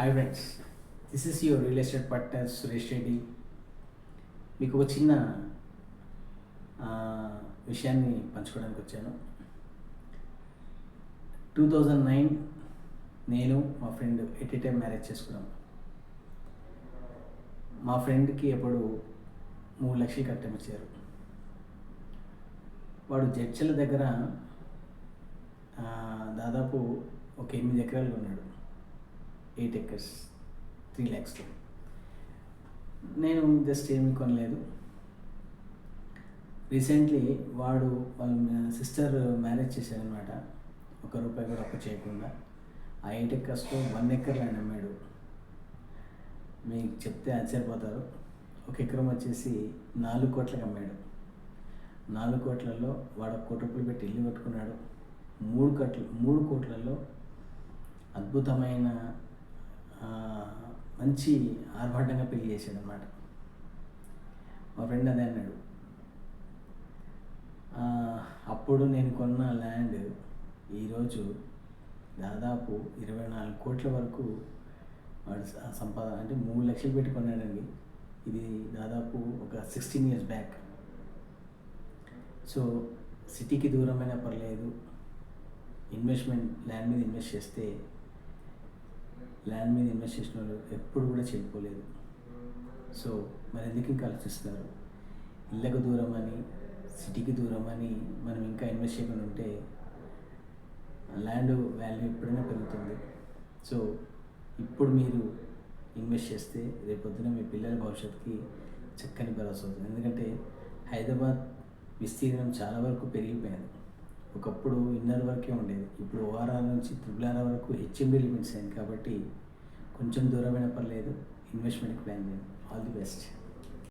Hi friends, this is your real estate partner Suresh Reddy. మీకు ఒక చిన్న విషయాన్ని పంచుకోవడానికి వచ్చాను. 2009 నేను మా friend at a time marriage చేసుకున్నాం. మా ఫ్రెండ్కి ఎప్పుడు 3 లక్షలు కట్టమిచ్చారు. వాడు జడ్చల దగ్గర దాదాపు ఒక 8 ఎకరాలు ఉన్నాడు. 8 acres 3 lakhs. నేను జస్ట్ ఏమీ కొనలేదు. రీసెంట్లీ వాడు వాళ్ళ సిస్టర్ మ్యారేజ్ చేశాడనమాట. ₹1 కూడా అప్పు చేయకుండా ఆ 8 acresలో 1 acre ల్యాండ్ అమ్మాడు. మీకు చెప్తే ఆశ్చర్యపోతారు. 1 ఎకరం వచ్చేసి 4 కోట్లకి అమ్మాడు. 4 కోట్లలో వాడు ₹1 కోటి పెట్టి ఇల్లు కట్టుకున్నాడు. 3 కోట్లలో అద్భుతమైన మంచి ఆర్భాటంగా పెళ్లి చేశాడు అన్నమాట. మా ఫ్రెండ్ అదే అన్నాడు, అప్పుడు నేను కొన్న ల్యాండ్ ఈరోజు దాదాపు 24 కోట్ల వరకు వాడు సంపాదన, అంటే 3 లక్షలు పెట్టి కొన్నాడండి. ఇది దాదాపు ఒక 16 years బ్యాక్. సో సిటీకి దూరమైనా పర్లేదు, ఇన్వెస్ట్మెంట్ ల్యాండ్ మీద ఇన్వెస్ట్ చేస్తే ల్యాండ్ మీద ఇన్వెస్ట్ చేసిన వాళ్ళు ఎప్పుడు కూడా చెడిపోలేదు. సో మరి ఎందుకు ఇంకా ఆలోచిస్తున్నారు? ఇళ్ళకు దూరం అని, సిటీకి దూరం అని మనం ఇంకా ఇన్వెస్ట్ చేయకుండా ఉంటే ల్యాండ్ వాల్యూ ఎప్పుడైనా పెరుగుతుంది. సో ఇప్పుడు మీరు ఇన్వెస్ట్ చేస్తే రేపొద్దున మీ పిల్లల భవిష్యత్తుకి చక్కని భరోసా అవుతుంది. ఎందుకంటే హైదరాబాద్ విస్తీర్ణం చాలా వరకు పెరిగిపోయింది. ఒకప్పుడు ఇన్నర్ వరకే ఉండేది, ఇప్పుడు ఓఆర్ఆర్ నుంచి RRR వరకు హెచ్ఎండి లిమిట్స్ అయింది. కాబట్టి కొంచెం దూరమైన పర్లేదు, ఇన్వెస్ట్మెంట్కి ప్లాన్ చేయండి. All the best.